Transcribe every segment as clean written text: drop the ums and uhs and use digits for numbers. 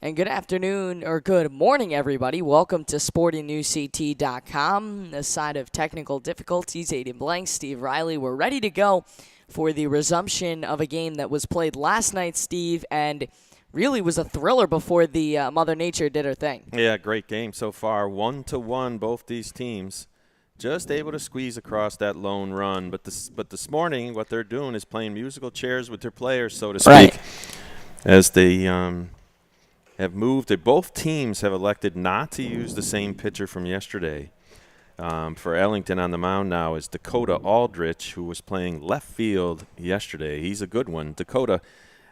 And good afternoon, or good morning, everybody. Welcome to SportingNewsCT.com. Aside of technical difficulties, Aiden Blank, Steve Riley, we're ready to go for the resumption of a game that was played last night, Steve, and really was a thriller before the Mother Nature did her thing. Yeah, great game so far. 1-1, both these teams. Just able to squeeze across that lone run. But this morning, what they're doing is playing musical chairs with their players, so to speak, right, as they have moved. Both teams have elected not to use the same pitcher from yesterday. For Ellington on the mound now is Dakota Aldrich, who was playing left field yesterday. He's a good one. Dakota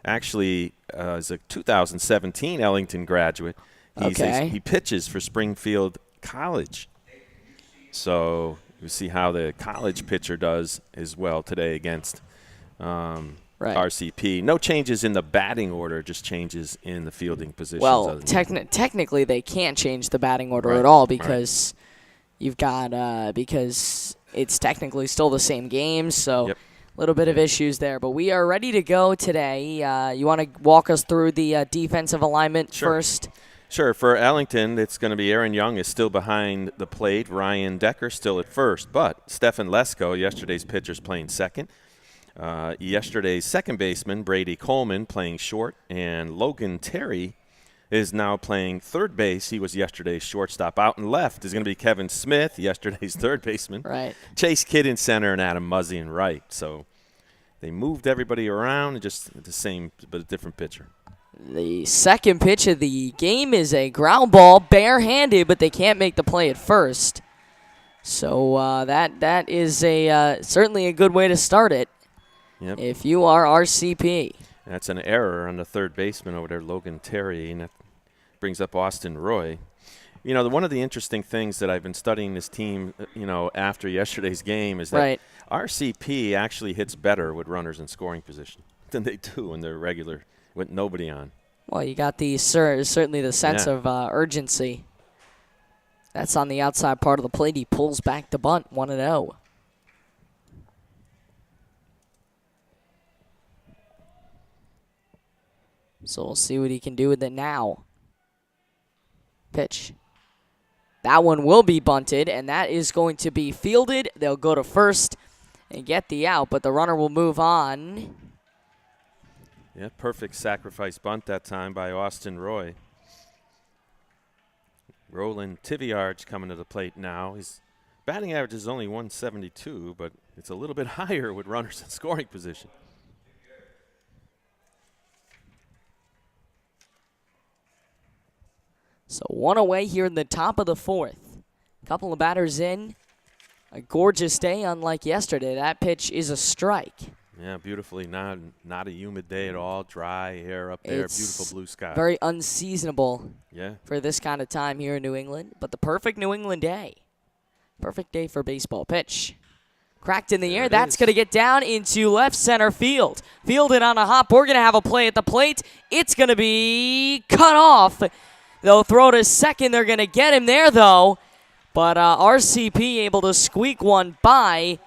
actually is a 2017 Ellington graduate. He pitches for Springfield College. So you see how the college pitcher does as well today against RCP. No changes in the batting order, just changes in the fielding positions. Well, technically they can't change the batting order at all because you've got because it's technically still the same game, so a little bit of issues there. But we are ready to go today. You want to walk us through the defensive alignment first? Sure. For Ellington, it's going to be Aaron Young is still behind the plate. Ryan Decker still at first. But Stefan Lesko, yesterday's pitcher, is playing second. Yesterday's second baseman, Brady Coleman, playing short. And Logan Terry is now playing third base. He was yesterday's shortstop. Out and left is going to be Kevin Smith, yesterday's third baseman. Right. Chase Kidd in center and Adam Muzzy in right. So they moved everybody around, just the same but a different pitcher. The second pitch of the game is a ground ball, barehanded, but they can't make the play at first. So that is certainly a good way to start it if you are RCP. That's an error on the third baseman over there, Logan Terry, and that brings up Austin Roy. You know, one of the interesting things that I've been studying this team, after yesterday's game is that RCP actually hits better with runners in scoring position than they do when they're regular with nobody on. Well, you got certainly the sense of urgency. That's on the outside part of the plate. He pulls back the bunt, 1-0. So we'll see what he can do with it now. Pitch. That one will be bunted, and that is going to be fielded. They'll go to first and get the out, but the runner will move on. Yeah, perfect sacrifice bunt that time by Austin Roy. Roland Tiviards coming to the plate now. His batting average is only 172, but it's a little bit higher with runners in scoring position. So one away here in the top of the fourth. Couple of batters in. A gorgeous day, unlike yesterday. That pitch is a strike. Yeah, beautifully. Not a humid day at all. Dry air up there. Beautiful blue sky. Very unseasonable for this kind of time here in New England. But the perfect New England day. Perfect day for baseball. Pitch. Cracked in the air. That's going to get down into left center field. Fielded on a hop. We're going to have a play at the plate. It's going to be cut off. They'll throw to second. They're going to get him there, though. But RCP able to squeak one by.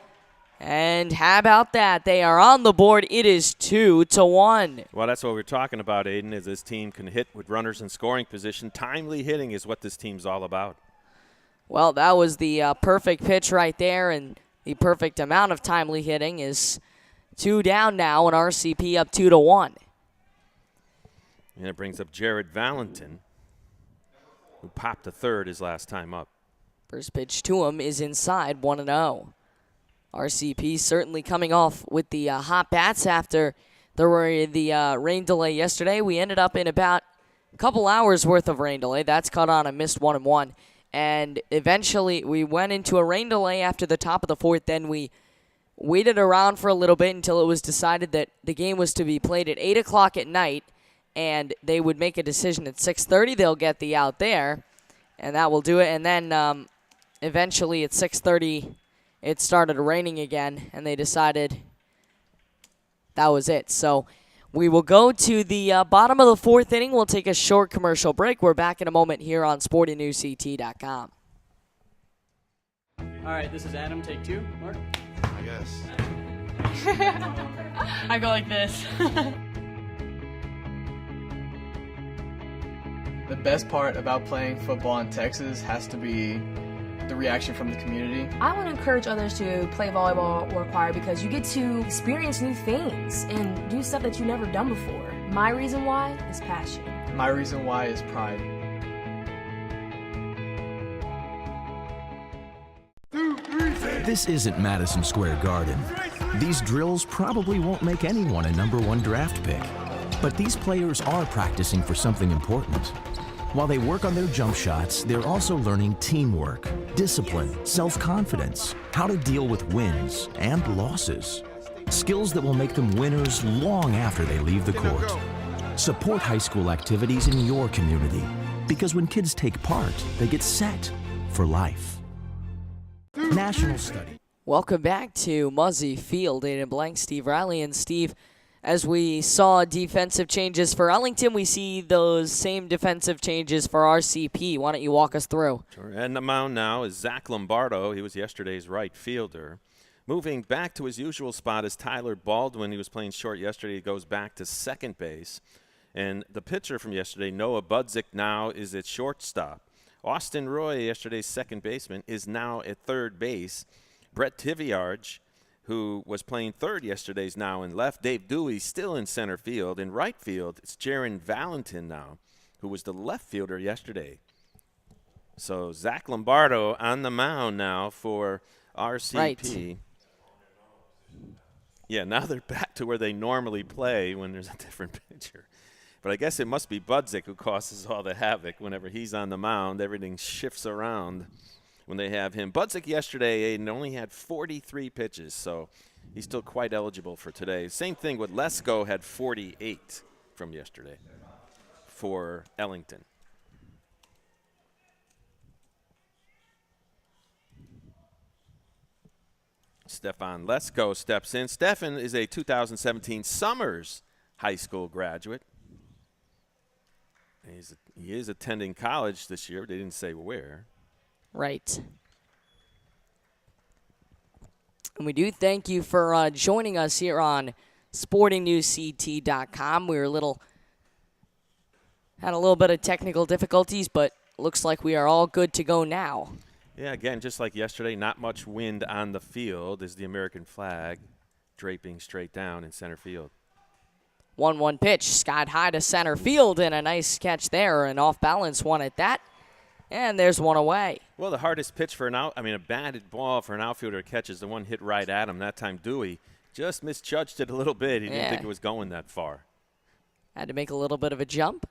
And how about that? They are on the board. It is 2-1. Well, that's what we're talking about, Aiden, is this team can hit with runners in scoring position. Timely hitting is what this team's all about. Well, that was the perfect pitch right there, and the perfect amount of timely hitting is 2 down now, and RCP up 2-1. And it brings up Jared Valentin, who popped to third his last time up. First pitch to him is inside, 1-0. RCP certainly coming off with the hot bats after there were the rain delay yesterday. We ended up in about a couple hours worth of rain delay. That's cut on a missed 1-1. And eventually we went into a rain delay after the top of the fourth. Then we waited around for a little bit until it was decided that the game was to be played at 8 o'clock at night. And they would make a decision at 6:30. They'll get the out there. And that will do it. And then eventually at 6:30, it started raining again, and they decided that was it. So we will go to the bottom of the fourth inning. We'll take a short commercial break. We're back in a moment here on SportingNewsCT.com. All right, this is Adam. Take 2. Mark? I guess. I go like this. best part about playing football in Texas has to be the reaction from the community. I want to encourage others to play volleyball or choir because you get to experience new things and do stuff that you've never done before. My reason why is passion. My reason why is pride. This isn't Madison Square Garden. These drills probably won't make anyone a #1 draft pick. But these players are practicing for something important. While they work on their jump shots, they're also learning teamwork, discipline, self-confidence, how to deal with wins and losses. Skills that will make them winners long after they leave the court. Support high school activities in your community, because when kids take part, they get set for life. National study. Welcome back to Muzzy Field. Aiden Blank, Steve Riley, and Steve, as we saw defensive changes for Ellington, we see those same defensive changes for RCP. Why don't you walk us through? Sure. And the mound now is Zach Lombardo. He was yesterday's right fielder. Moving back to his usual spot is Tyler Baldwin. He was playing short yesterday. He goes back to second base. And the pitcher from yesterday, Noah Budzik, now is at shortstop. Austin Roy, yesterday's second baseman, is now at third base. Brett Tiviarge, who was playing third yesterday, is now in left. Dave Dewey still in center field. In right field, it's Jaron Valentin now, who was the left fielder yesterday. So Zach Lombardo on the mound now for RCP. Right. Yeah, now they're back to where they normally play when there's a different pitcher. But I guess it must be Budzik who causes all the havoc. Whenever he's on the mound, everything shifts around when they have him. Budzik yesterday, Aiden, only had 43 pitches, so he's still quite eligible for today. Same thing with Lesko, had 48 from yesterday for Ellington. Stefan Lesko steps in. Stefan is a 2017 Summers High School graduate. He is attending college this year. They didn't say where. Right. And we do thank you for joining us here on SportingNewsCT.com. We were had a little bit of technical difficulties, but looks like we are all good to go now. Yeah, again, just like yesterday, not much wind on the field as the American flag draping straight down in center field. 1-1 pitch, skied high to center field, and a nice catch there, an off-balance one at that. And there's one away. Well, the hardest pitch for a batted ball for an outfielder to catch is the one hit right at him. That time Dewey just misjudged it a little bit. He didn't think it was going that far. Had to make a little bit of a jump.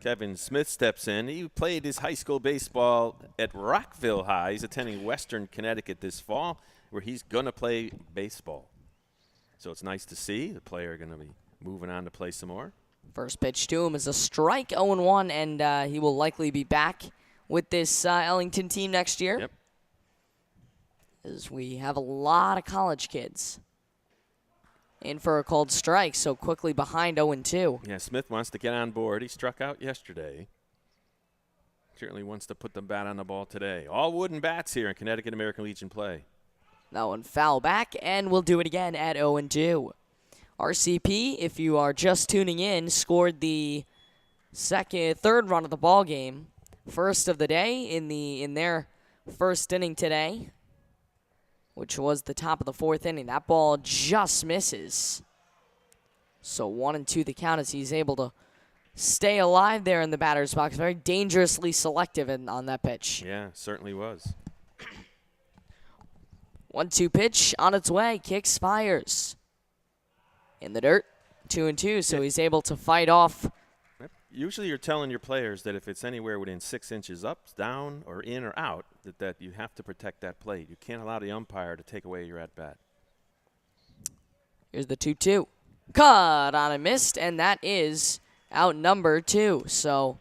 Kevin Smith steps in. He played his high school baseball at Rockville High. He's attending Western Connecticut this fall, where he's going to play baseball. So it's nice to see the player going to be moving on to play some more. First pitch to him is a strike, 0-1, and he will likely be back with this Ellington team next year. Yep. As we have a lot of college kids in for a cold strike, so quickly behind 0-2. Yeah, Smith wants to get on board. He struck out yesterday. Certainly wants to put the bat on the ball today. All wooden bats here in Connecticut American Legion play. That one foul back, and we'll do it again at 0-2. RCP, if you are just tuning in, scored the third run of the ball game, first of the day in their first inning today, which was the top of the fourth inning. That ball just misses. So 1-2 the count as he's able to stay alive there in the batter's box. Very dangerously selective on that pitch. Yeah, certainly was. 1-2 pitch on its way. Kicks, fires. In the dirt, 2-2, so he's able to fight off. Usually you're telling your players that if it's anywhere within 6 inches up, down, or in or out, that you have to protect that plate. You can't allow the umpire to take away your at-bat. Here's the 2-2. Cut on and missed, and that is out number 2. So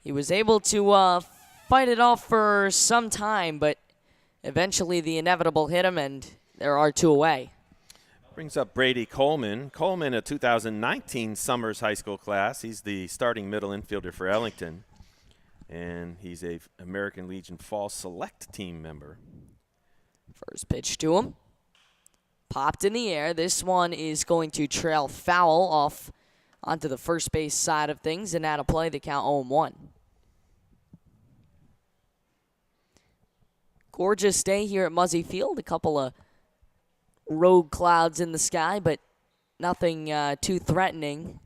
he was able to fight it off for some time, but eventually the inevitable hit him, and there are 2 away. Brings up Brady Coleman. Coleman, a 2019 Summers High School class. He's the starting middle infielder for Ellington, and he's a American Legion Fall Select team member. First pitch to him. Popped in the air. This one is going to trail foul off onto the first base side of things, and out of play, the count 0-1. Gorgeous day here at Muzzy Field. A couple of rogue clouds in the sky, but nothing too threatening.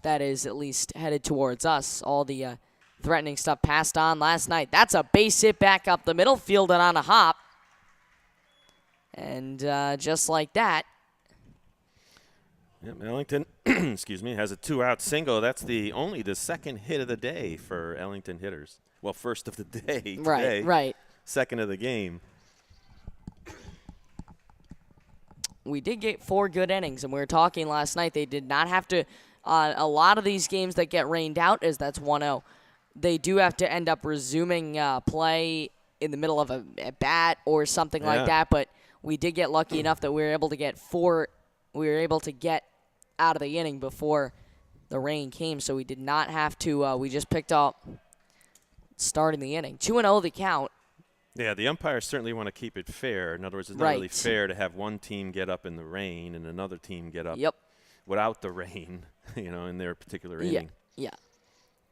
That is at least headed towards us. All the threatening stuff passed on last night. That's a base hit back up the middle, fielded on a hop. And just like that. Yep, Ellington, excuse me, has a 2-out single. That's only the second hit of the day for Ellington hitters. Well, first of the day today. Right. Second of the game. We did get 4 good innings, and we were talking last night. They did not have to. A lot of these games that get rained out, as that's 1-0, they do have to end up resuming play in the middle of a bat or something like that. But we did get lucky enough that we were able to get 4. We were able to get out of the inning before the rain came, so we did not have to. We just picked up starting the inning. 2-0 the count. Yeah, the umpires certainly want to keep it fair. In other words, it's not really fair to have one team get up in the rain and another team get up without the rain, in their particular inning. Yeah.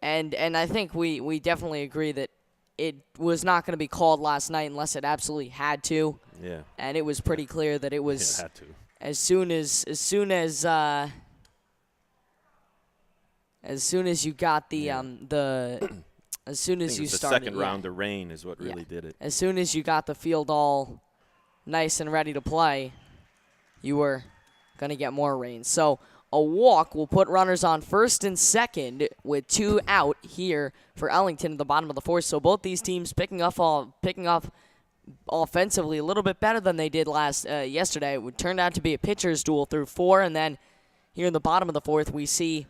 And I think we definitely agree that it was not going to be called last night unless it absolutely had to. Yeah. And it was pretty clear that it was had to. as soon as you got the as soon as you started, the second round of rain is what really did it. As soon as you got the field all nice and ready to play, you were going to get more rain. So a walk will put runners on first and second with 2 out here for Ellington at the bottom of the 4th. So both these teams picking up offensively a little bit better than they did yesterday. It turned out to be a pitcher's duel through 4, and then here in the bottom of the 4th we see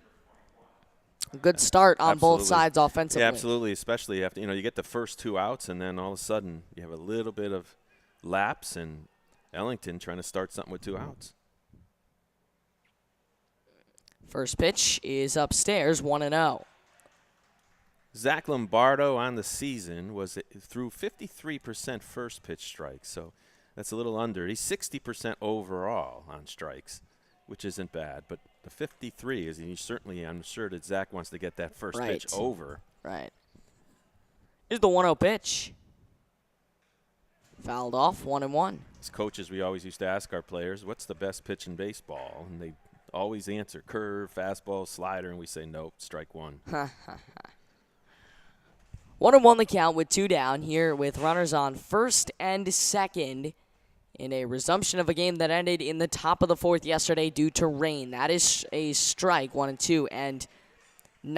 a good start on both sides offensively. Yeah, absolutely, especially after you get the first 2 outs, and then all of a sudden you have a little bit of lapse, and Ellington trying to start something with 2 outs. First pitch is upstairs, 1-0. Zach Lombardo on the season was through 53% first pitch strikes, so that's a little under. He's 60% overall on strikes, which isn't bad, but the 53 is, and I'm sure that Zach wants to get that first pitch over. Right. Here's the 1-0 pitch. Fouled off, 1-1. As coaches, we always used to ask our players, what's the best pitch in baseball? And they always answer curve, fastball, slider, and we say, nope, strike 1. 1-1 the count with 2 down here with runners on first and second in a resumption of a game that ended in the top of the 4th yesterday due to rain. That is a strike, 1-2, and I'm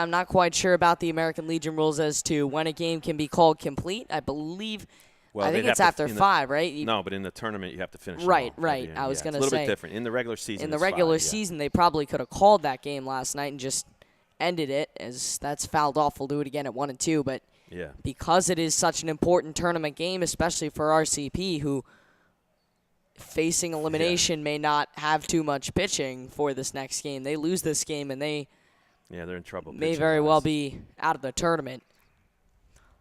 not quite sure about the American Legion rules as to when a game can be called complete. I believe, I think it's after 5, right? No, but in the tournament you have to finish. Right. I was going to say. It's a little bit different. In the regular season, in the regular season, they probably could have called that game last night and just ended it, as that's fouled off. We'll do it again at 1-2, but because it is such an important tournament game, especially for RCP, who facing elimination may not have too much pitching for this next game. They lose this game and they're in trouble. May very well be out of the tournament.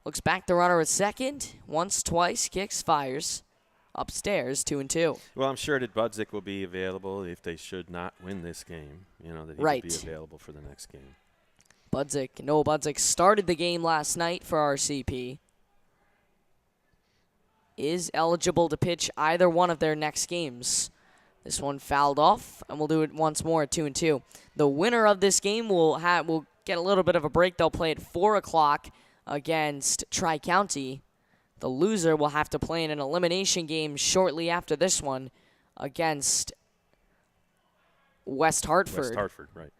Looks back the runner at second. Once, twice, kicks, fires. Upstairs, 2-2. Well, I'm sure that Budzik will be available if they should not win this game. That he will be available for the next game. Noah Budzik started the game last night for RCP. Is eligible to pitch either one of their next games. This one fouled off, and we'll do it once more at 2-2. The winner of this game will get a little bit of a break. They'll play at 4 o'clock against Tri-County. The loser will have to play in an elimination game shortly after this one against West Hartford. West Hartford, right.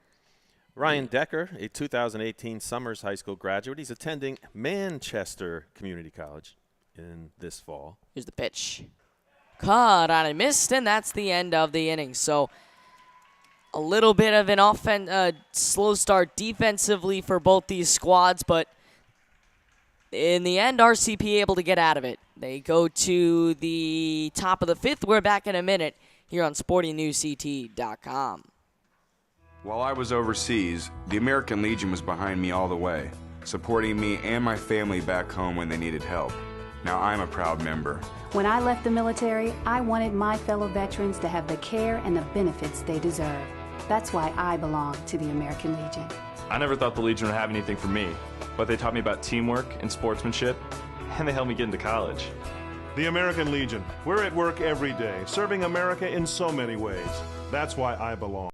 Ryan Decker, a 2018 Summers High School graduate. He's attending Manchester Community College in this fall. Here's the pitch. Caught on and missed, and that's the end of the inning. So a little bit of an slow start defensively for both these squads, but in the end, RCP able to get out of it. They go to the top of the 5th. We're back in a minute here on SportingNewsCT.com. While I was overseas, the American Legion was behind me all the way, supporting me and my family back home when they needed help. Now I'm a proud member. When I left the military, I wanted my fellow veterans to have the care and the benefits they deserve. That's why I belong to the American Legion. I never thought the Legion would have anything for me, but they taught me about teamwork and sportsmanship, and they helped me get into college. The American Legion. We're at work every day, serving America in so many ways. That's why I belong.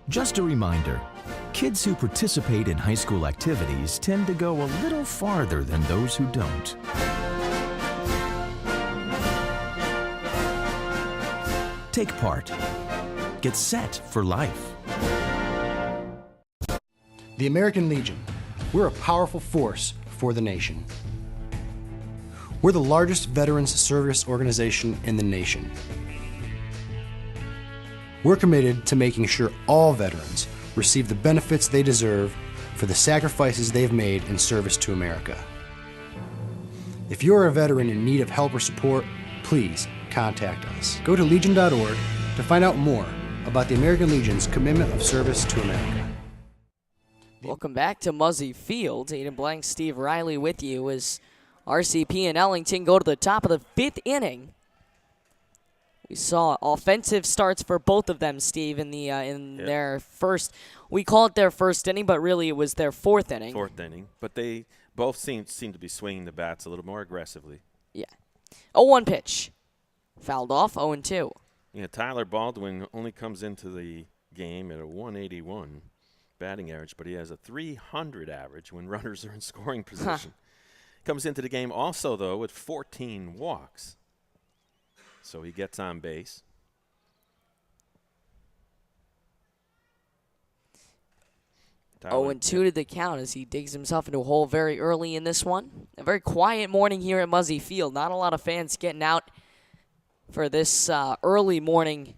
Just a reminder, kids who participate in high school activities tend to go a little farther than those who don't. Take part. Get set for life. The American Legion. We're a powerful force for the nation. We're the largest veterans service organization in the nation. We're committed to making sure all veterans receive the benefits they deserve for the sacrifices they've made in service to America. If you're a veteran in need of help or support, please contact us. Go to legion.org to find out more about the American Legion's commitment of service to America. Welcome back to Muzzy Field. Aiden Blank, Steve Riley with you as RCP and Ellington go to the top of the 5th inning. We saw offensive starts for both of them, Steve, in their first. We call it their first inning, but really it was their 4th inning. 4th inning, but they both seem to be swinging the bats a little more aggressively. Yeah. 0-1 pitch. Fouled off, 0-2. Yeah, Tyler Baldwin only comes into the game at a 181 batting average, but he has a 300 average when runners are in scoring position. Comes into the game also, though, with 14 walks. So he gets on base. Tyler, 0-2 to the count as he digs himself into a hole very early in this one. A very quiet morning here at Muzzy Field. Not a lot of fans getting out for this early morning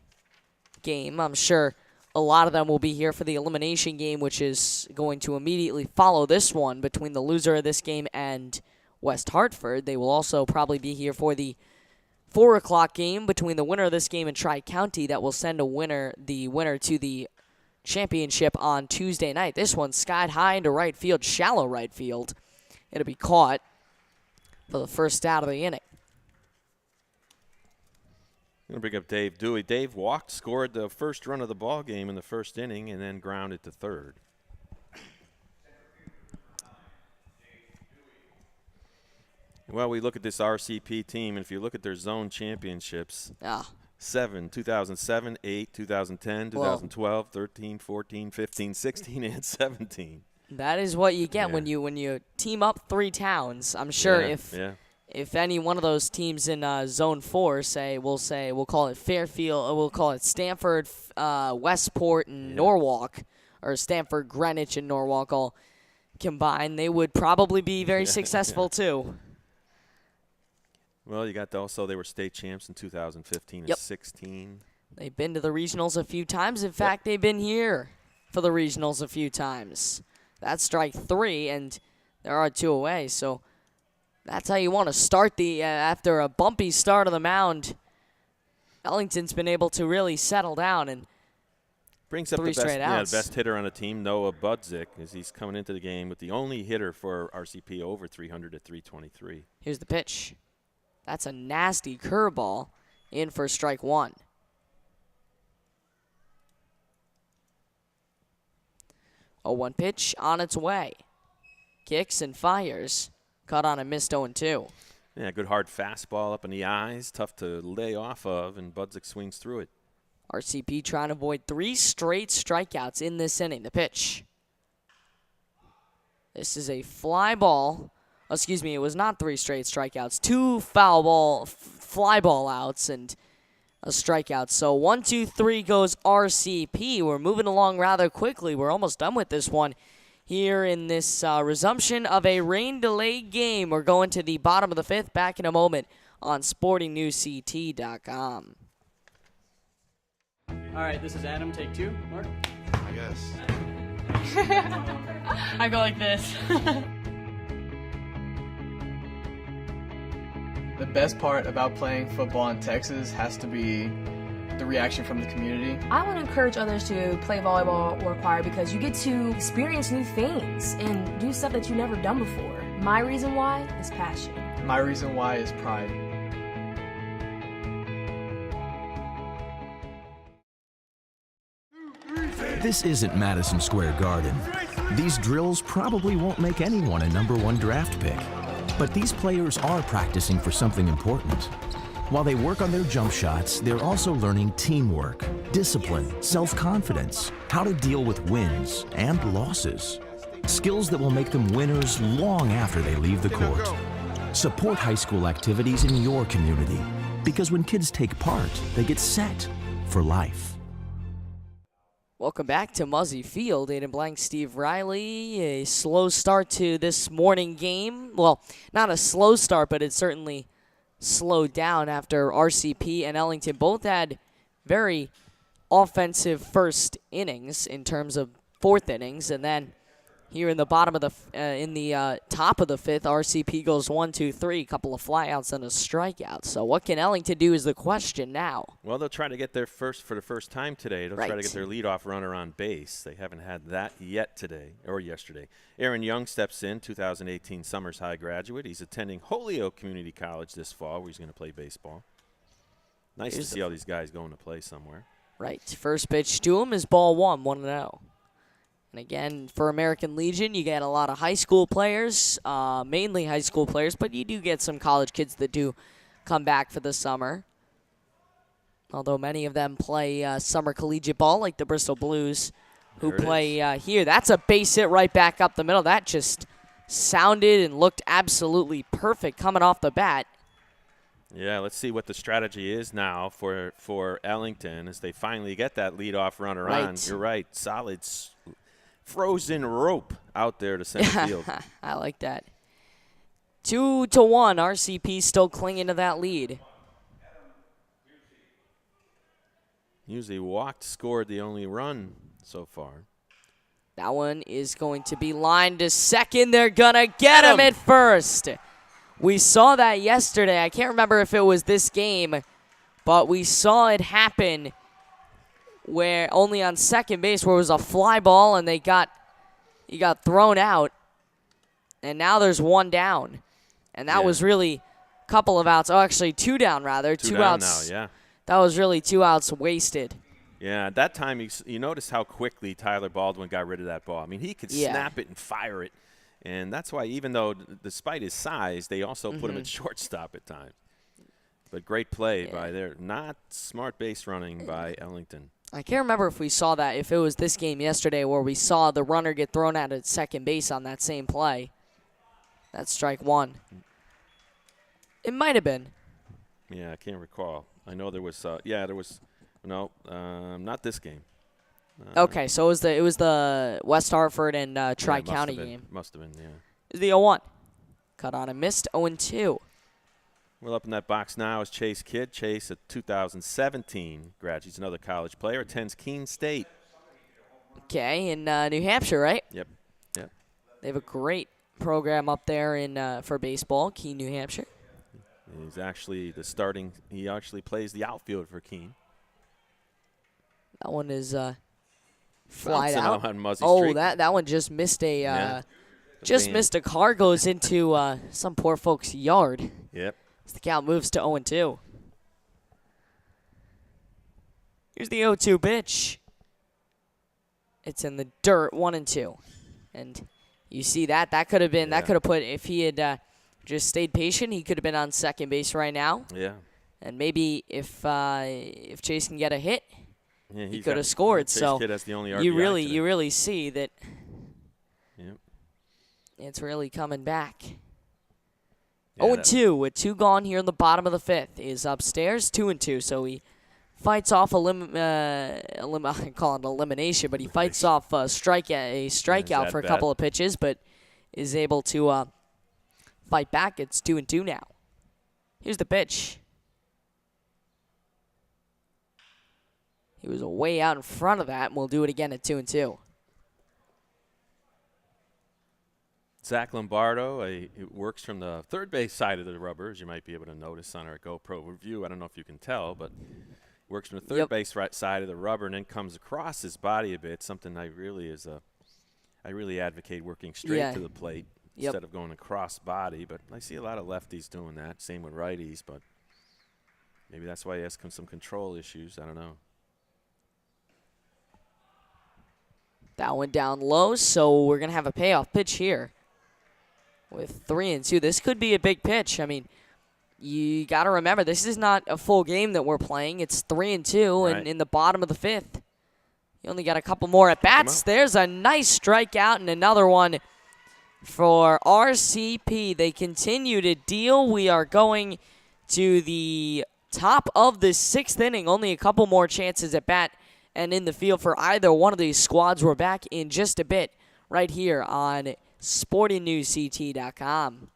game. I'm sure a lot of them will be here for the elimination game, which is going to immediately follow this one between the loser of this game and West Hartford. They will also probably be here for the 4 o'clock game between the winner of this game and Tri-County that will send the winner to the championship on Tuesday night. This one skied high into right field, shallow right field. It'll be caught for the first out of the inning. I'm going to bring up Dave Dewey. Dave walked, scored the first run of the ball game in the first inning, and then grounded to third. Well, we look at this RCP team, and if you look at their zone championships, 2007, 8, 2010, 2012, 13, 14, 15, 16, and 17. That is what you get when you team up 3 towns. I'm sure if any one of those teams in Zone 4 we'll call it Fairfield, we'll call it Stanford, Westport, and Norwalk, or Stanford, Greenwich, and Norwalk all combined, they would probably be very successful too. Well, you got they were state champs in 2015 and 16. They've been to the regionals a few times. In fact, they've been here for the regionals a few times. That's strike 3, and there are 2 away. So that's how you want to start the after a bumpy start of the mound. Ellington's been able to really settle down and brings up 3 straight outs. The best hitter on the team, Noah Budzik, as he's coming into the game with the only hitter for RCP over 300 at 323. Here's the pitch. That's a nasty curveball in for strike 1. A 1 pitch on its way. Kicks and fires. Caught on and missed 0-2. Yeah, good hard fastball up in the eyes. Tough to lay off of, and Budzik swings through it. RCP trying to avoid 3 straight strikeouts in this inning. The pitch. This is a fly ball. Excuse me, it was not 3 straight strikeouts. 2 fly ball outs and a strikeout. So 1, 2, 3 goes RCP. We're moving along rather quickly. We're almost done with this one here in this resumption of a rain-delayed game. We're going to the bottom of the 5th. Back in a moment on SportingNewsCT.com. All right, this is Adam. Take 2. Mark? I guess. I go like this. The best part about playing football in Texas has to be the reaction from the community. I want to encourage others to play volleyball or choir because you get to experience new things and do stuff that you've never done before. My reason why is passion. My reason why is pride. This isn't Madison Square Garden. These drills probably won't make anyone a #1 draft pick. But these players are practicing for something important. While they work on their jump shots, they're also learning teamwork, discipline, self-confidence, how to deal with wins and losses. Skills that will make them winners long after they leave the court. Support high school activities in your community, because when kids take part, they get set for life. Welcome back to Muzzy Field. Aiden Blank, Steve Riley. A slow start to this morning game. Well, not a slow start, but it certainly slowed down after RCP and Ellington both had very offensive first innings in terms of fourth innings, and then here in the bottom of the top of the fifth, RCP goes 1, 2, 3, a couple of flyouts and a strikeout. So what can Ellington do is the question now. Well, they'll try to get their for the first time today. They'll try to get their leadoff runner on base. They haven't had that yet today or yesterday. Aaron Young steps in, 2018 Summers High graduate. He's attending Holyoke Community College this fall, where he's going to play baseball. Nice to see all these guys going to play somewhere. Right. First pitch to him is ball 1, 1-0. And again, for American Legion, you get a lot of high school players, mainly high school players, but you do get some college kids that do come back for the summer. Although many of them play summer collegiate ball, like the Bristol Blues, who play here. That's a base hit right back up the middle. That just sounded and looked absolutely perfect coming off the bat. Yeah, let's see what the strategy is now for Ellington as they finally get that leadoff runner on. You're right, solid frozen rope out there to center field. I like that. 2-1, RCP still clinging to that lead. Usually walked, scored the only run so far. That one is going to be lined to second. They're going to get him at first. We saw that yesterday. I can't remember if it was this game, but we saw it happen where only on second base where it was a fly ball and he got thrown out. And now there's one down. And that was really a couple of outs. Oh, actually 2 down rather. Two down outs. now, yeah. That was really 2 outs wasted. Yeah, at that time you notice how quickly Tyler Baldwin got rid of that ball. I mean, he could snap it and fire it. And that's why even though despite his size, they also put him at shortstop at times. But great play by there. Not smart base running by Ellington. I can't remember if we saw that, if it was this game yesterday where we saw the runner get thrown out at second base on that same play. That's strike 1. It might have been. Yeah, I can't recall. I know there was, not this game. Okay, so it was the West Hartford and Tri-County game. Must have been, yeah. It was the 0-1. Cut on and missed, 0-2. Well, up in that box now is Chase Kidd. Chase, a 2017 graduate. He's another college player. Attends Keene State. Okay, in New Hampshire, right? Yep. They have a great program up there for baseball, Keene, New Hampshire. He's actually he actually plays the outfield for Keene. That one is flied out. On Muzzy oh, Street. that one just missed missed a car, goes into some poor folks' yard. Yep. As the count moves to 0-2. Here's the 0-2 pitch. It's in the dirt, 1-2. And you see that could have been that could have put, if he had just stayed patient, he could have been on second base right now. Yeah. And maybe if Chase can get a hit, he could have scored. Chase so Kidd has the only RBI you really see that. Yep. It's really coming back. Yeah, 0-2 with 2 gone here in the bottom of the 5th is upstairs, 2-2. So he fights off I call it elimination, but he fights off a strikeout for a couple of pitches, but is able to fight back. It's 2-2 now. Here's the pitch. He was way out in front of that, and we'll do it again at 2-2. Zach Lombardo, he works from the third base side of the rubber, as you might be able to notice on our GoPro review. I don't know if you can tell, but works from the third base side of the rubber and then comes across his body a bit, something I really advocate working straight to the plate instead of going across body. But I see a lot of lefties doing that, same with righties, but maybe that's why he has some control issues. I don't know. That went down low, so we're going to have a payoff pitch here with 3-2. This could be a big pitch. I mean, you got to remember, this is not a full game that we're playing. It's 3-2, and in the bottom of the fifth. You only got a couple more at-bats. There's a nice strikeout and another one for RCP. They continue to deal. We are going to the top of the sixth inning. Only a couple more chances at bat and in the field for either one of these squads. We're back in just a bit right here on SportingNewsCT.com.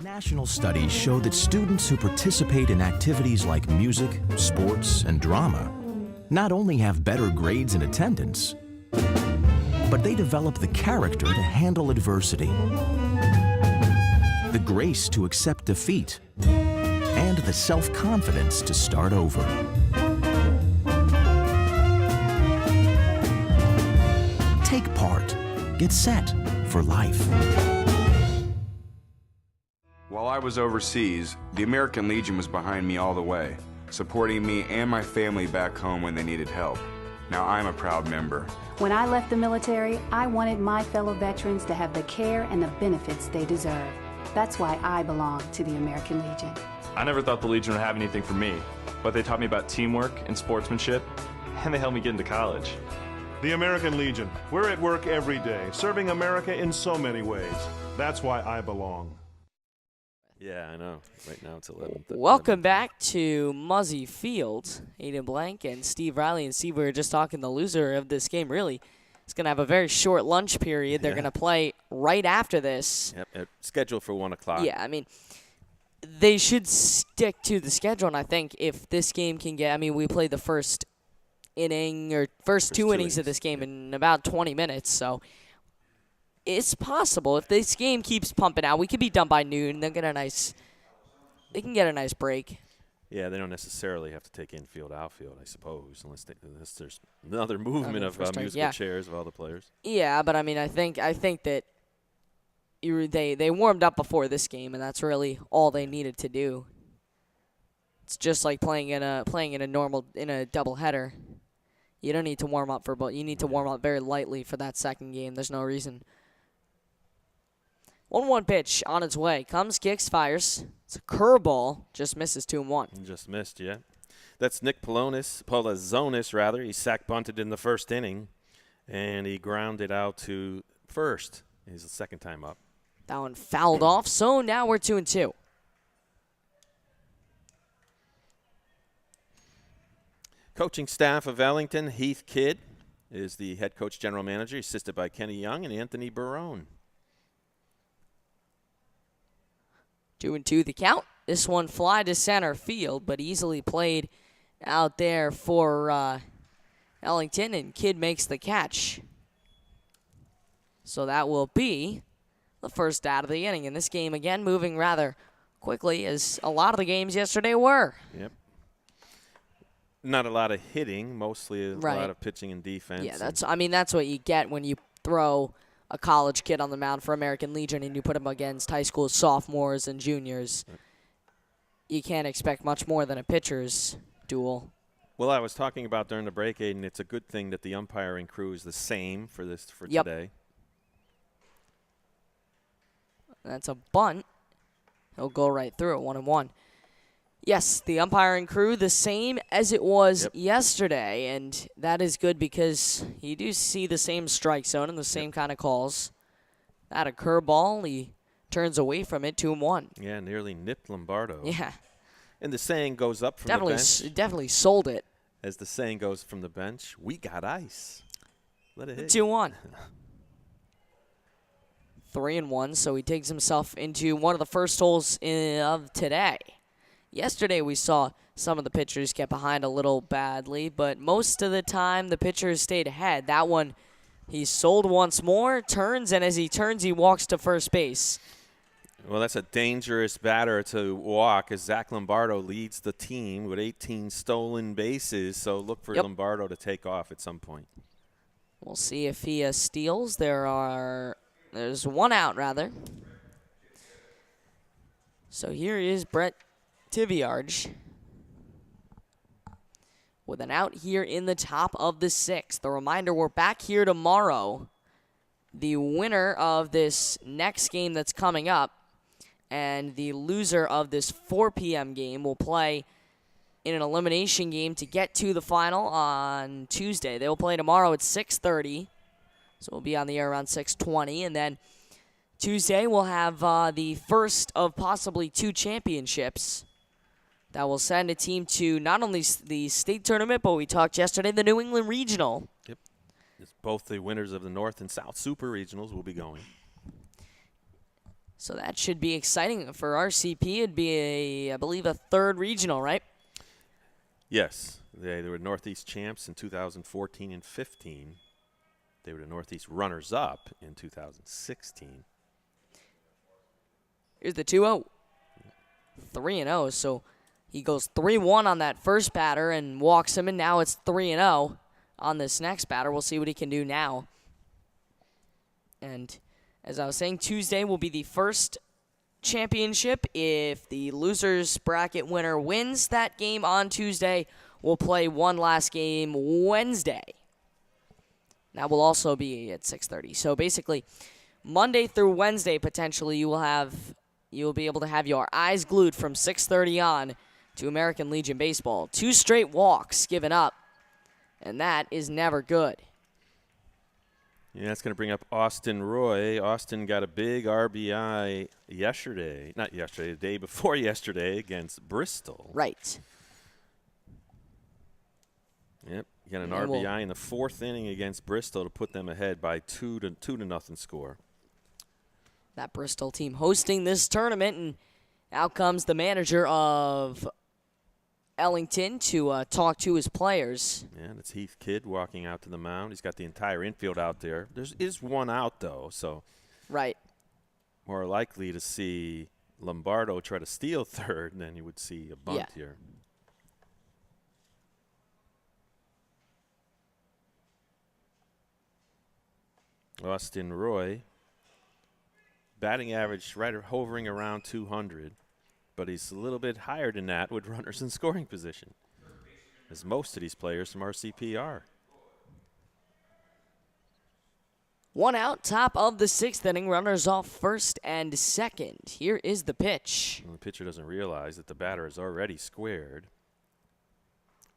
National studies show that students who participate in activities like music, sports, and drama not only have better grades and attendance, but they develop the character to handle adversity, the grace to accept defeat, and the self-confidence to start over. Take part. Get set for life. While I was overseas, the American Legion was behind me all the way, supporting me and my family back home when they needed help. Now I'm a proud member. When I left the military, I wanted my fellow veterans to have the care and the benefits they deserve. That's why I belong to the American Legion. I never thought the Legion would have anything for me, but they taught me about teamwork and sportsmanship, and they helped me get into college. The American Legion. We're at work every day, serving America in so many ways. That's why I belong. Yeah, I know. Right now it's 11. Welcome back to Muzzy Field. Aiden Blank and Steve Riley. And Steve, we were just talking, the loser of this game really is going to have a very short lunch period. They're going to play right after this. Yep, scheduled for 1 o'clock. Yeah, I mean, they should stick to the schedule. And I think if this game can get, I mean, we played the first inning or first two innings of this game in about 20 minutes. So it's possible if this game keeps pumping out, we could be done by noon. They can get a nice break. Yeah, they don't necessarily have to take infield, outfield, I suppose, unless there's another movement of musical chairs of all the players. Yeah, but I mean, I think that they warmed up before this game, and that's really all they needed to do. It's just like playing in a doubleheader. You don't need to warm up you need to warm up very lightly for that second game. There's no reason. 1-1 pitch on its way. Comes, kicks, fires. It's a curveball. Just misses 2-1. Just missed, yeah. That's Nick Polazonis, rather. He sack bunted in the first inning, and he grounded out to first. He's the second time up. That one fouled off, so now we're 2-2. Coaching staff of Ellington, Heath Kidd is the head coach general manager, assisted by Kenny Young and Anthony Barone. 2-2 the count. This one fly to center field, but easily played out there for Ellington, and Kidd makes the catch. So that will be the first out of the inning. And this game, again, moving rather quickly, as a lot of the games yesterday were. Yep. Not a lot of hitting, mostly a lot of pitching and defense. Yeah, that's what you get when you throw a college kid on the mound for American Legion and you put him against high school sophomores and juniors. You can't expect much more than a pitcher's duel. Well, I was talking about during the break, Aiden, it's a good thing that the umpiring crew is the same for today. That's a bunt. He'll go right through it, 1-1. Yes, the umpiring crew, the same as it was yesterday, and that is good because you do see the same strike zone and the same kind of calls. That a curveball, he turns away from it, 2-1. Yeah, nearly nipped Lombardo. Yeah. And the saying goes up from the bench. Definitely sold it. As the saying goes from the bench, we got ice. Let it hit. 2-1. 3-1, so he takes himself into one of the first holes of today. Yesterday we saw some of the pitchers get behind a little badly, but most of the time the pitchers stayed ahead. That one He's sold once more, turns, and as he turns, he walks to first base. Well, that's a dangerous batter to walk as Zach Lombardo leads the team with 18 stolen bases. So look for Lombardo to take off at some point. We'll see if he steals. There's one out, rather. So here is Brett Tiviarge with an out here in the top of the 6th. The reminder, we're back here tomorrow. The winner of this next game that's coming up and the loser of this 4 p.m. game will play in an elimination game to get to the final on Tuesday. They will play tomorrow at 6:30, so we'll be on the air around 6:20. And then Tuesday we'll have the first of possibly 2 championships that will send a team to not only the state tournament, but we talked yesterday, the New England Regional. Yep. Both the winners of the North and South Super Regionals will be going. So that should be exciting for RCP. It'd be, I believe, a 3rd regional, right? Yes. They were Northeast champs in 2014 and 15. They were the Northeast runners-up in 2016. Here's the 2-0. 3-0, so he goes 3-1 on that first batter and walks him, and now it's 3-0 on this next batter. We'll see what he can do now. And as I was saying, Tuesday will be the first championship. If the losers bracket winner wins that game on Tuesday, we'll play one last game Wednesday. That will also be at 6:30. So basically, Monday through Wednesday, potentially, you will be able to have your eyes glued from 6:30 on to American Legion Baseball. 2 straight walks given up, and that is never good. Yeah, that's going to bring up Austin Roy. Austin got a big RBI the day before yesterday against Bristol. Right. Yep, he got an RBI in the 4th inning against Bristol to put them ahead by 2-0 score. That Bristol team hosting this tournament, and out comes the manager of Ellington to talk to his players. Yeah, that's Heath Kidd walking out to the mound. He's got the entire infield out there. There is one out, though, so right. More likely to see Lombardo try to steal third than you would see a bunt here. Austin Roy, batting average hovering around 200. But he's a little bit higher than that with runners in scoring position, as most of these players from RCP are. 1 out, top of the 6th inning, runners off 1st and 2nd. Here is the pitch. Well, the pitcher doesn't realize that the batter is already squared.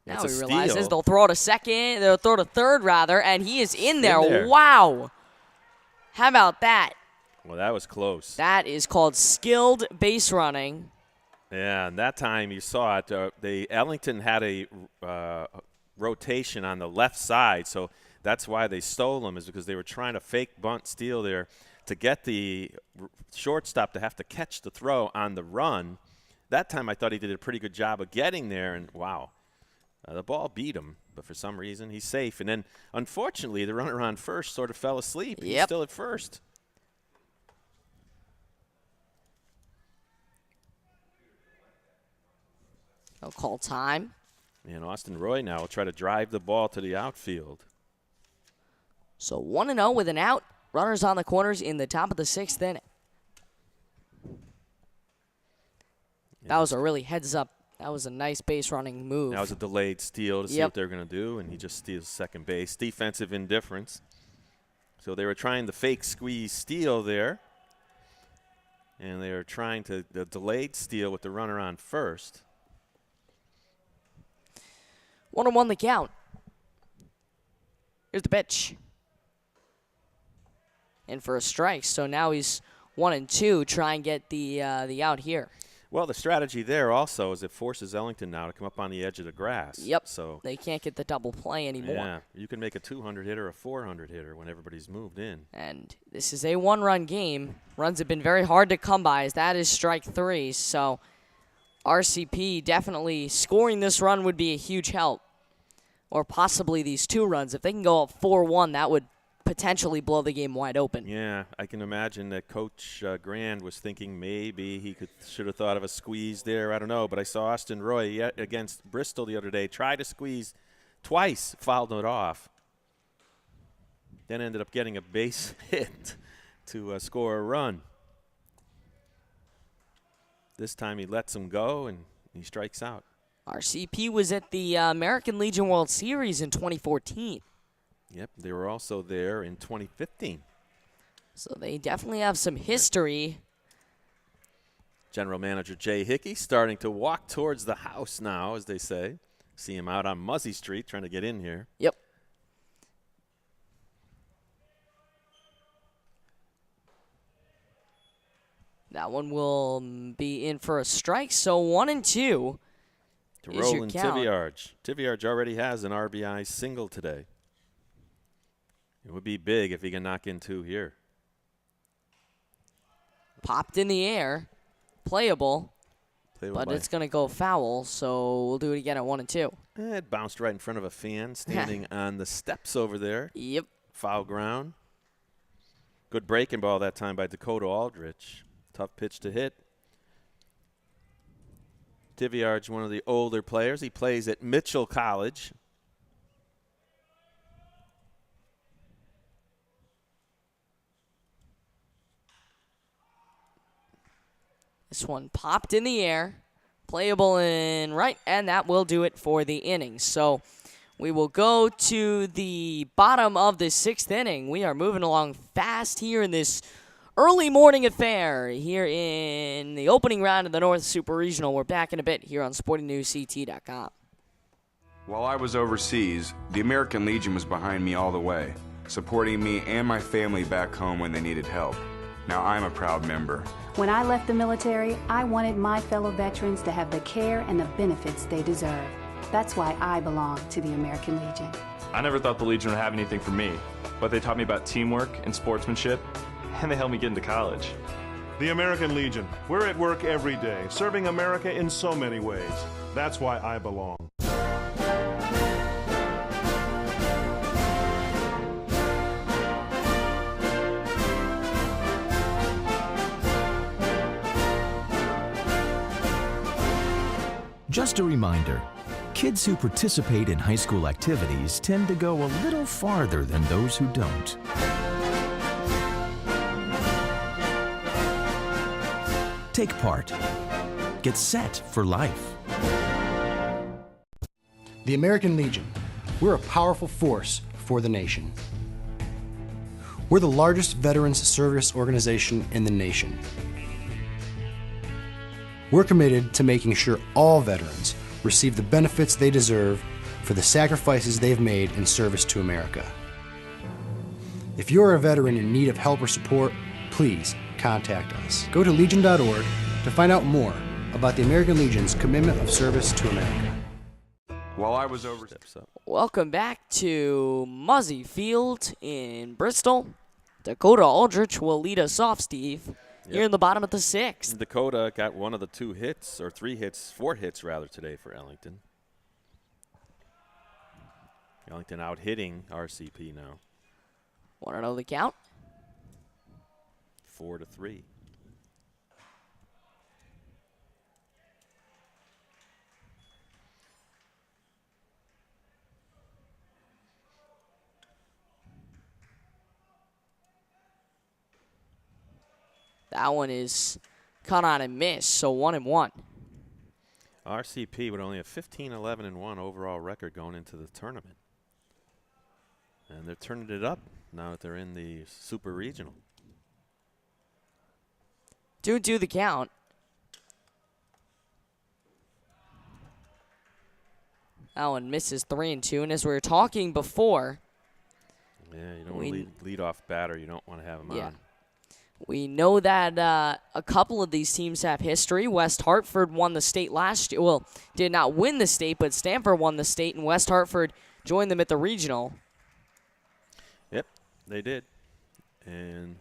Now he realizes they'll throw to 2nd, they'll throw to 3rd rather, and he is in there. Wow. How about that? Well, that was close. That is called skilled base running. Yeah, and that time you saw it. Ellington had a rotation on the left side, so that's why they stole him, is because they were trying to fake bunt steal there to get the shortstop to have to catch the throw on the run. That time I thought he did a pretty good job of getting there, and wow, the ball beat him. But for some reason, he's safe. And then, unfortunately, the runner on first sort of fell asleep. He's still at first. They'll call time. And Austin Roy now will try to drive the ball to the outfield. So 1-0 with an out. Runners on the corners in the top of the 6th inning. That was a really heads-up. That was a nice base running move. That was a delayed steal to see what they're going to do, and he just steals second base. Defensive indifference. So they were trying the fake squeeze steal there, and they were trying the delayed steal with the runner on first. 1-1 the count. Here's the pitch. And for a strike, so now he's 1-2. Try and get the out here. Well, the strategy there also is it forces Ellington now to come up on the edge of the grass. Yep. So they can't get the double play anymore. Yeah, you can make a 200 hitter, a 400 hitter when everybody's moved in. And this is a 1-run game. Runs have been very hard to come by, as that is strike 3. So RCP definitely scoring this run would be a huge help. Or possibly these 2 runs. If they can go up 4-1, that would potentially blow the game wide open. Yeah, I can imagine that Coach Grand was thinking maybe he should have thought of a squeeze there. I don't know, but I saw Austin Roy against Bristol the other day try to squeeze twice, fouled it off. Then ended up getting a base hit to score a run. This time he lets him go and he strikes out. RCP was at the American Legion World Series in 2014. Yep, they were also there in 2015. So they definitely have some history. General Manager Jay Hickey starting to walk towards the house now, as they say. See him out on Muzzy Street trying to get in here. Yep. That one will be in for a strike, so 1-2 To is your Roland count. Tiviarge. Tiviarge already has an RBI single today. It would be big if he can knock in 2 here. Popped in the air, playable, Playable but by- it's going to go foul, so we'll do it again at 1-2. It bounced right in front of a fan standing on the steps over there. Yep. Foul ground. Good breaking ball that time by Dakota Aldrich. Tough pitch to hit. Tiviarge, one of the older players. He plays at Mitchell College. This one popped in the air, playable in right, and that will do it for the inning. So we will go to the bottom of the 6th inning. We are moving along fast here in this early morning affair here in the opening round of the North Super Regional. We're back in a bit here on SportingNewsCT.com. While I was overseas, the American Legion was behind me all the way, supporting me and my family back home when they needed help. Now I'm a proud member. When I left the military, I wanted my fellow veterans to have the care and the benefits they deserve. That's why I belong to the American Legion. I never thought the Legion would have anything for me, but they taught me about teamwork and sportsmanship, and they helped me get into college. The American Legion. We're at work every day, serving America in so many ways. That's why I belong. Just a reminder, kids who participate in high school activities tend to go a little farther than those who don't. Take part. Get set for life. The American Legion. We're a powerful force for the nation. We're the largest veterans service organization in the nation. We're committed to making sure all veterans receive the benefits they deserve for the sacrifices they've made in service to America. If you're a veteran in need of help or support, please contact us. Go to legion.org to find out more about the American Legion's commitment of service to America. While I was overseas, Welcome back to Muzzy Field in Bristol. Dakota Aldrich will lead us off, Steve. Here in the bottom of the 6th. Dakota got one of the 2 hits, or 3 hits, 4 hits rather today for Ellington. Ellington out hitting RCP now. Want to know the count? 4-3. That one is caught on a miss, so 1-1. RCP would only have 15-11-1 overall record going into the tournament. And they're turning it up now that they're in the Super Regional. Do the count. That one misses 3-2, and as we were talking before, Yeah, you don't want to lead off batter. You don't want to have him yeah. on. We know that a couple of these teams have history. West Hartford won the state last year. Well, did not win the state, but Stanford won the state, and West Hartford joined them at the regional. Yep, they did. And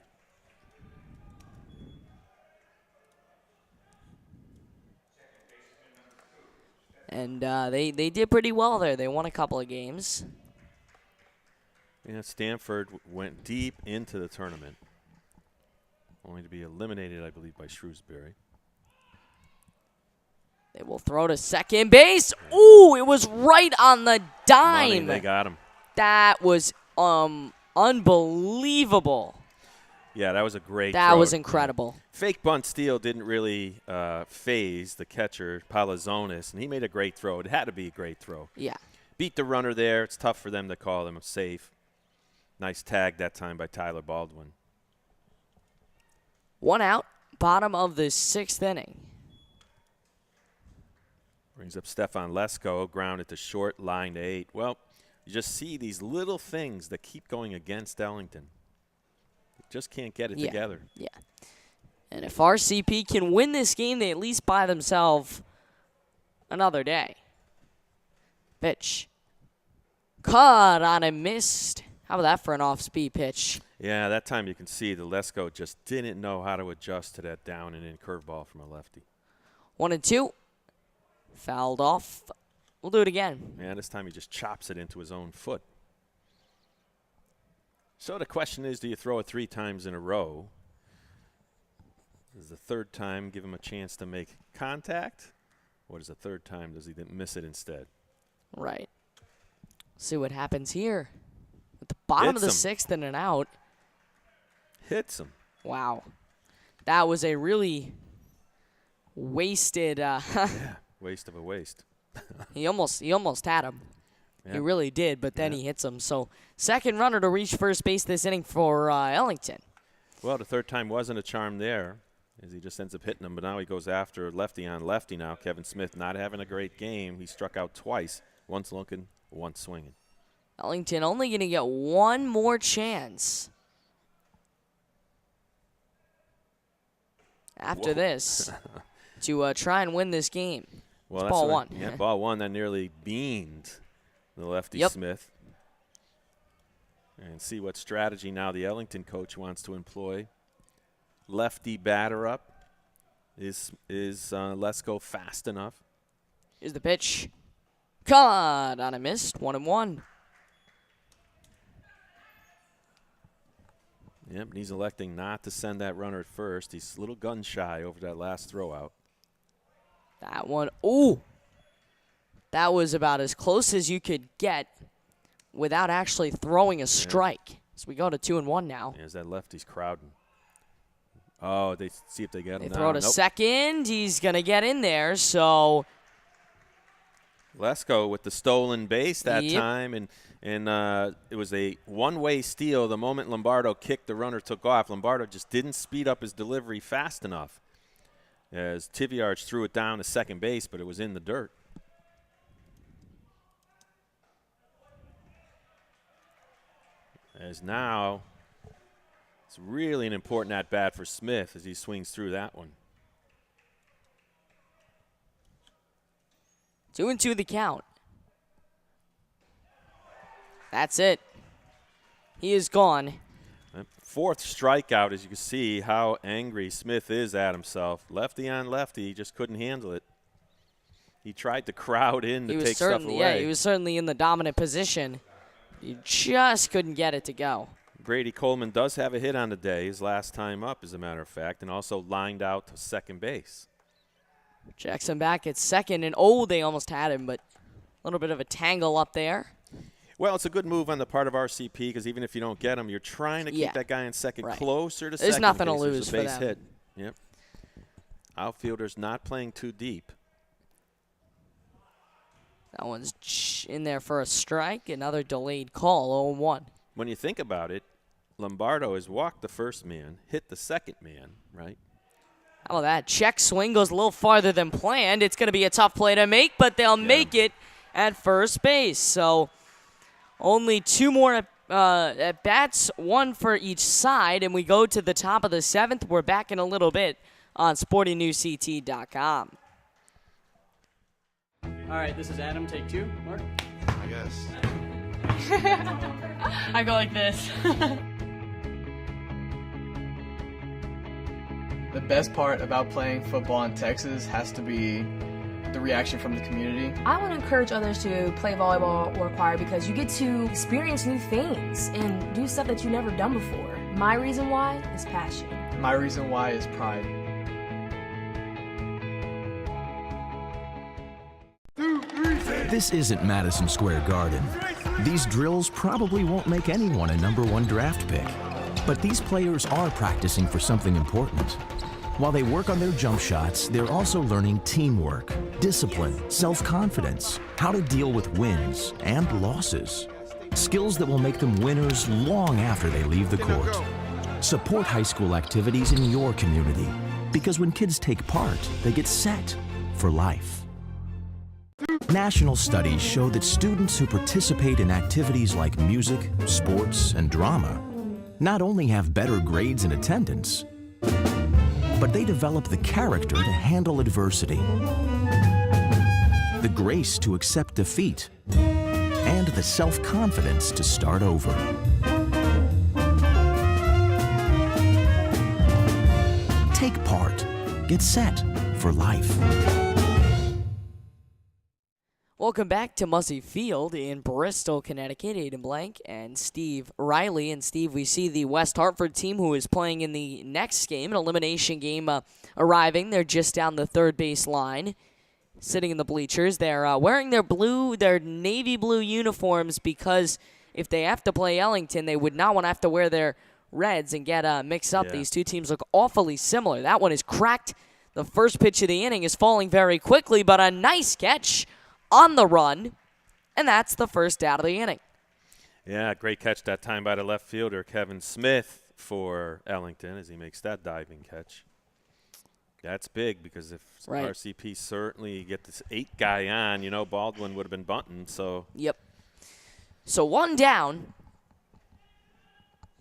they did pretty well there. They won a couple of games. Yeah, Stanford went deep into the tournament, only to be eliminated, I believe, by Shrewsbury. They will throw to second base. Ooh, it was right on the dime. Money, they got him. That was unbelievable. Yeah, that was a great That throw. was incredible. Fake bunt steal didn't really phase the catcher, Palazonis, and he made a great throw. It had to be a great throw. Yeah. Beat the runner there. It's tough for them to call him safe. Nice tag that time by Tyler Baldwin. 1 out, bottom of the 6th inning. Brings up Stefan Lesko, grounded to short, line to 8. Well, you just see these little things that keep going against Ellington. Just can't get it together. Yeah. And if RCP can win this game, they at least buy themselves another day. Pitch. Caught on a missed. How about that for an off-speed pitch? Yeah, that time you can see the Lesko just didn't know how to adjust to that down and in curveball from a lefty. 1-2. Fouled off. We'll do it again. Yeah, this time he just chops it into his own foot. So the question is, do you throw it 3 times in a row? Does the third time give him a chance to make contact? Or does the third time, does he miss it instead? Right. See what happens here. At the bottom of the 6th and an out. Hits him. Wow. That was a really wasted. Yeah, waste of a waste. He almost had him. Yep. He really did, but then he hits him. So second runner to reach first base this inning for Ellington. Well, the third time wasn't a charm there, as he just ends up hitting him. But now he goes after lefty on lefty now. Kevin Smith not having a great game. He struck out twice, once looking, once swinging. Ellington only going to get one more chance after this to try and win this game. Well, it's ball 1. Yeah, ball 1 that nearly beamed the lefty Smith. And see what strategy now the Ellington coach wants to employ. Lefty batter up. Is Lesko fast enough? Here's the pitch. Caught on a miss. 1-1. Yep, and he's electing not to send that runner at first. He's a little gun shy over that last throw out. That one, ooh. That was about as close as you could get without actually throwing a strike. So we go to 2-1 now. As that lefty's crowding. Oh, they see if they get him. They throw to second. He's going to get in there, so. Lesko with the stolen base that time, and it was a one-way steal. The moment Lombardo kicked, the runner took off. Lombardo just didn't speed up his delivery fast enough, as Tiviarch threw it down to second base, but it was in the dirt. As now, it's really an important at-bat for Smith as he swings through that one. 2-2 the count. That's it. He is gone. Fourth strikeout, as you can see how angry Smith is at himself. Lefty on lefty, he just couldn't handle it. He tried to crowd in to take stuff away. Yeah, he was certainly in the dominant position. He just couldn't get it to go. Brady Coleman does have a hit on the day, his last time up, as a matter of fact, and also lined out to second base. Jackson back at second, and they almost had him, but a little bit of a tangle up there. Well, it's a good move on the part of RCP because even if you don't get him, you're trying to keep that guy in second closer to second. There's nothing to There's lose a for base them. hit. Yep. Outfielders not playing too deep. That one's in there for a strike. Another delayed call, 0-1. When you think about it, Lombardo has walked the first man, hit the second man, right? How about that? Check swing goes a little farther than planned. It's going to be a tough play to make, but they'll make it at first base. So only 2 more at bats, 1 for each side, and we go to the top of the 7th. We're back in a little bit on SportingNewsCT.com. All right, this is Adam. Take 2. Mark? I guess. I go like this. The best part about playing football in Texas has to be the reaction from the community. I want to encourage others to play volleyball or choir because you get to experience new things and do stuff that you've never done before. My reason why is passion. My reason why is pride. This isn't Madison Square Garden. These drills probably won't make anyone a #1 draft pick. But these players are practicing for something important. While they work on their jump shots, they're also learning teamwork, discipline, self-confidence, how to deal with wins and losses. Skills that will make them winners long after they leave the court. Support high school activities in your community, because when kids take part, they get set for life. National studies show that students who participate in activities like music, sports, and drama not only have better grades and attendance, but they develop the character to handle adversity, the grace to accept defeat, and the self-confidence to start over. Take part. Get set for life. Welcome back to Muzzy Field in Bristol, Connecticut. Aiden Blank and Steve Riley. And Steve, we see the West Hartford team who is playing in the next game, an elimination game, arriving. They're just down the third base line, sitting in the bleachers. They're wearing their navy blue uniforms because if they have to play Ellington, they would not want to have to wear their reds and get mixed up. Yeah. These two teams look awfully similar. That one is cracked. The first pitch of the inning is falling very quickly, but a nice catch on the run, and that's the first out of the inning. Yeah, great catch that time by the left fielder, Kevin Smith, for Ellington as he makes that diving catch. That's big because if RCP certainly get this 8 guy on, Baldwin would have been bunting. So Yep. So one down.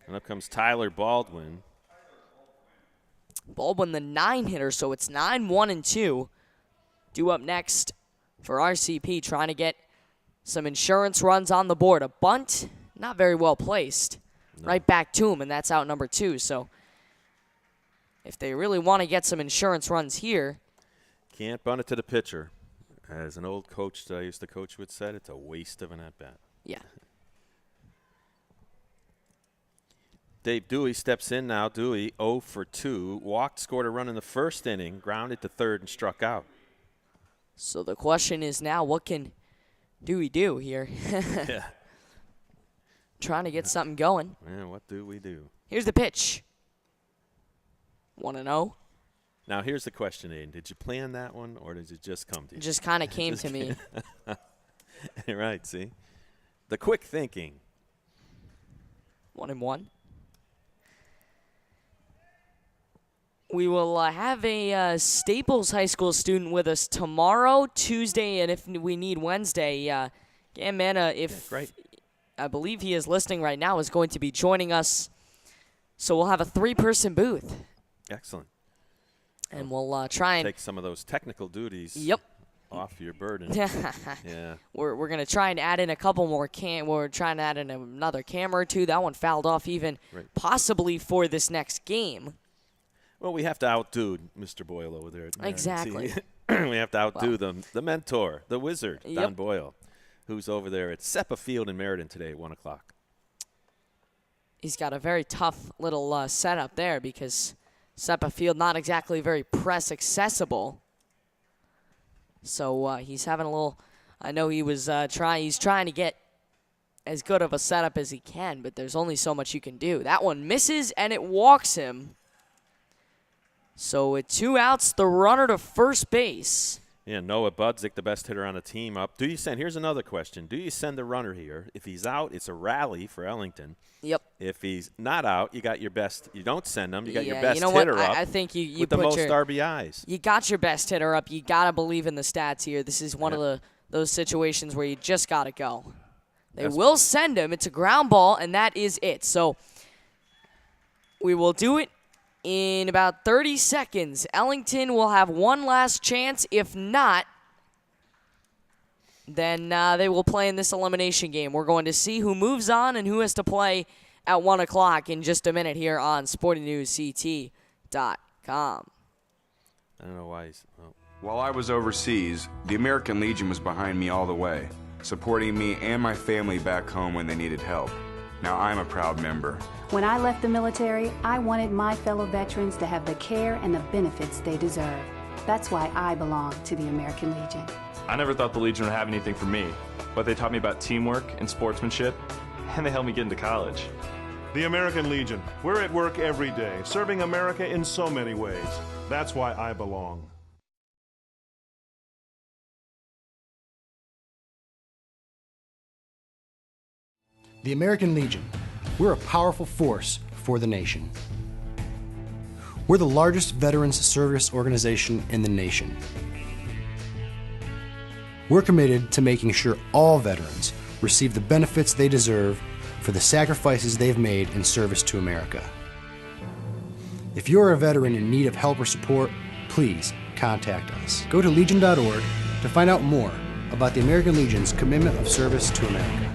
And up comes Tyler Baldwin. Baldwin, the 9 hitter, so it's 9-1-2. Due up next for RCP, trying to get some insurance runs on the board. A bunt, not very well placed. No. Right back to him, and that's out number 2. So if they really want to get some insurance runs here. Can't bunt it to the pitcher. As an old coach that I used to coach would said, it's a waste of an at-bat. Yeah. Dave Dewey steps in now. Dewey 0 for 2. Walked, scored a run in the first inning, grounded to third, and struck out. So the question is now, what can Dewey do here? Yeah. Trying to get something going. Man, what do we do? Here's the pitch. 1-0. Now, here's the question, Aiden. Did you plan that one, or did it just come to you? It just kind of came to me. Right, see? The quick thinking. 1-1. We will have a Staples High School student with us tomorrow, Tuesday, and if we need Wednesday, Gammana, I believe he is listening right now, is going to be joining us. So we'll have a 3-person booth. Excellent. And we'll try and take some of those technical duties off your burden. Yeah. We're going to try and add in a couple more we're trying to add in another camera or two. That one fouled off even possibly for this next game. Well, we have to outdo Mr. Boyle over there. Exactly. We have to outdo the mentor, the wizard, Don Boyle, who's over there at SEPA Field in Meriden today at 1 o'clock. He's got a very tough little setup there because SEPA Field not exactly very press accessible. So he's having a little. I know he was he's trying to get as good of a setup as he can, but there's only so much you can do. That one misses and it walks him. So with 2 outs, the runner to first base. Yeah, Noah Budzik, the best hitter on the team, up. Here's another question. Do you send the runner here? If he's out, it's a rally for Ellington. Yep. If he's not out, you got your best. You don't send him. You got your best hitter up. I think you with the most RBIs. You got your best hitter up. You got to believe in the stats here. This is one of those situations where you just got to go. They will send him. It's a ground ball, and that is it. So we will do it in about 30 seconds. Ellington will have one last chance. If not, then they will play in this elimination game. We're going to see who moves on and who has to play at 1 o'clock in just a minute here on SportingNewsCT.com. I don't know why he's... Oh. While I was overseas, the American Legion was behind me all the way, supporting me and my family back home when they needed help. Now I'm a proud member. When I left the military, I wanted my fellow veterans to have the care and the benefits they deserve. That's why I belong to the American Legion. I never thought the Legion would have anything for me, but they taught me about teamwork and sportsmanship, and they helped me get into college. The American Legion. We're at work every day, serving America in so many ways. That's why I belong. The American Legion. We're a powerful force for the nation. We're the largest veterans service organization in the nation. We're committed to making sure all veterans receive the benefits they deserve for the sacrifices they've made in service to America. If you're a veteran in need of help or support, please contact us. Go to legion.org to find out more about the American Legion's commitment of service to America.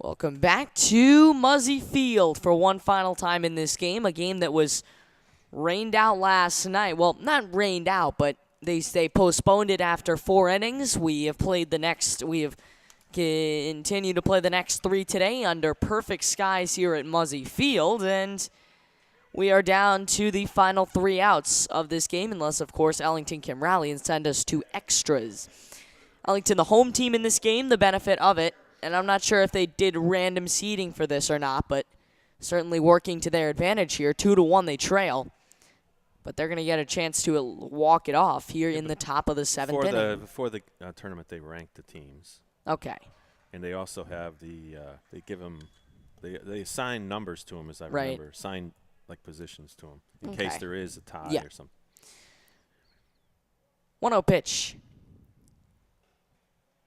Welcome back to Muzzy Field for one final time in this game, a game that was rained out last night. Well, not rained out, but they postponed it after 4 innings. We have continued to play the next 3 today under perfect skies here at Muzzy Field, and we are down to the final 3 outs of this game, unless, of course, Ellington can rally and send us to extras. Ellington, the home team in this game, the benefit of it, and I'm not sure if they did random seeding for this or not, but certainly working to their advantage here. 2-1 they trail. But they're going to get a chance to walk it off here in the top of the 7th inning. Before the tournament, they ranked the teams. Okay. And they also have they assign numbers to them, as I remember. Assign, like, positions to them in case there is a tie or something. 1-0 pitch.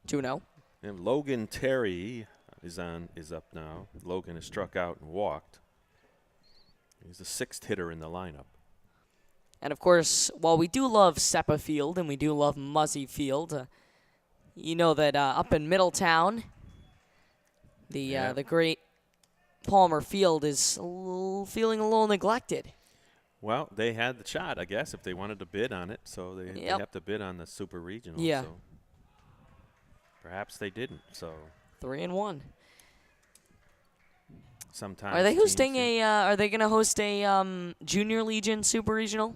2-0. And Logan Terry is up now. Logan has struck out and walked. He's the 6th hitter in the lineup. And, of course, while we do love SEPA Field and we do love Muzzy Field, you know that up in Middletown, the great Palmer Field is feeling a little neglected. Well, they had the shot, I guess, if they wanted to bid on it. So they have to bid on the Super Regional. Yeah. So perhaps they didn't. So 3-1. Sometimes are they hosting are they going to host a Junior Legion Super Regional?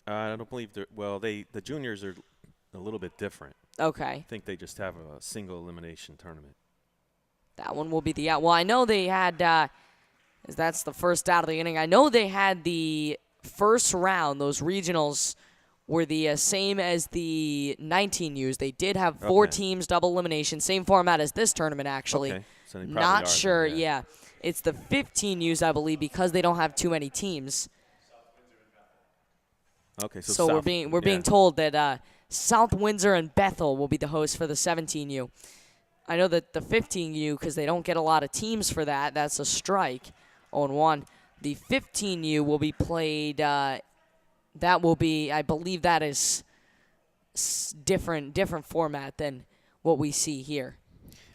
I don't believe they're. Well, the juniors are a little bit different. Okay. I think they just have a single elimination tournament. That one will be the out. Well, I know they had. That's the first out of the inning. I know they had the first round. Those regionals were the same as the 19Us. They did have 4 teams, double elimination, same format as this tournament actually. Okay. So not sure. Yeah. It's the 15Us, I believe, because they don't have too many teams. Okay, so we're being told that South Windsor and Bethel will be the hosts for the 17U. I know that the 15U, because they don't get a lot of teams for that, that's a strike. 0-1. The 15U will be played. That will be, I believe, that is different format than what we see here.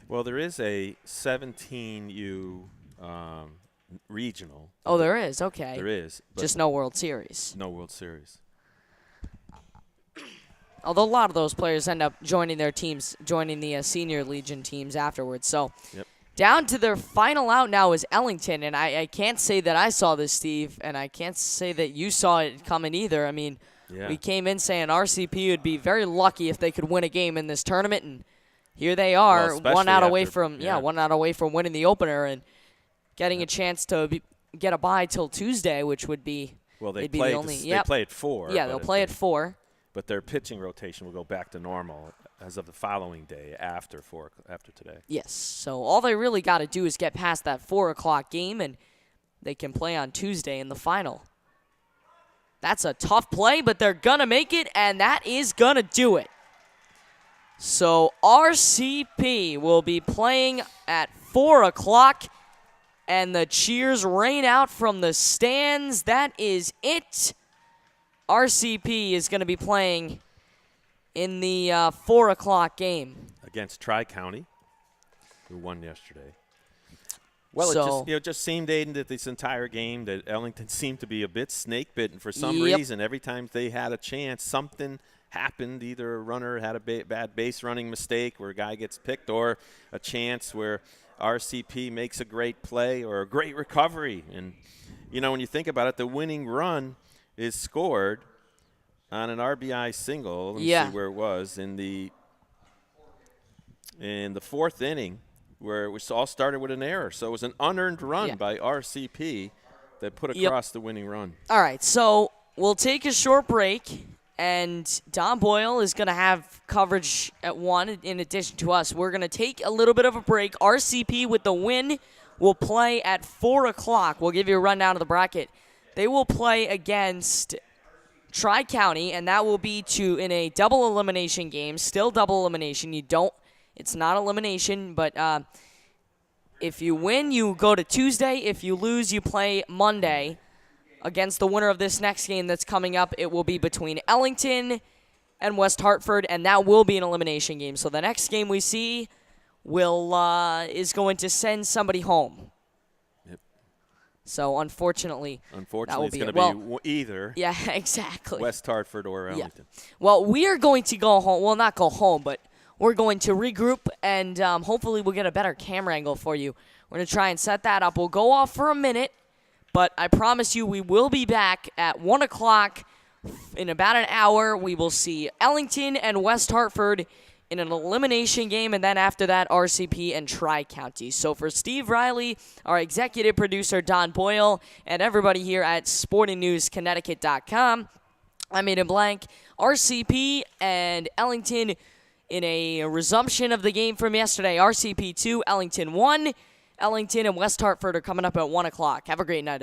Well, there is a 17U regional. Oh, there is. Okay. There is. Just no World Series. No World Series. Although a lot of those players end up joining their teams, joining the Senior Legion teams afterwards. So down to their final out now is Ellington. And I can't say that I saw this, Steve, and I can't say that you saw it coming either. I mean, we came in saying RCP would be very lucky if they could win a game in this tournament, and here they are, one out away from winning the opener and getting a chance to get a bye till Tuesday, which would be they play at 4. Yeah, they'll play at 4. But their pitching rotation will go back to normal as of the following day after today. Yes. So all they really got to do is get past that 4 o'clock game, and they can play on Tuesday in the final. That's a tough play, but they're going to make it, and that is going to do it. So RCP will be playing at 4 o'clock, and the cheers rain out from the stands. That is it. RCP is going to be playing in the 4 o'clock game. Against Tri-County, who won yesterday. Well, so, it just seemed, Aiden, that this entire game that Ellington seemed to be a bit snake-bitten for some Yep. reason. Every time they had a chance, something happened. Either a runner had a bad base running mistake where a guy gets picked, or a chance where RCP makes a great play or a great recovery. And, when you think about it, the winning run is scored on an RBI single. Let me see where it was. In the fourth inning, where it was all started with an error. So it was an unearned run by RCP that put across the winning run. All right, so we'll take a short break, and Don Boyle is going to have coverage at 1 in addition to us. We're going to take a little bit of a break. RCP with the win will play at 4 o'clock. We'll give you a rundown of the bracket. They will play against Tri-County, and that will be in a double elimination game. Still double elimination. It's not elimination, but if you win, you go to Tuesday. If you lose, you play Monday against the winner of this next game that's coming up. It will be between Ellington and West Hartford, and that will be an elimination game. So the next game we see is going to send somebody home. Yep. So unfortunately, it's going to be either. Yeah, exactly. West Hartford or Ellington. Yeah. Well, we are going to go home. Well, not go home, but we're going to regroup, and hopefully we'll get a better camera angle for you. We're going to try and set that up. We'll go off for a minute, but I promise you we will be back at 1 o'clock. In about an hour, we will see Ellington and West Hartford in an elimination game, and then after that, RCP and Tri-County. So for Steve Riley, our executive producer, Don Boyle, and everybody here at SportingNewsConnecticut.com, I'm Aiden Blank. RCP and Ellington in a resumption of the game from yesterday. RCP 2, Ellington 1. Ellington and West Hartford are coming up at 1 o'clock. Have a great night, everyone.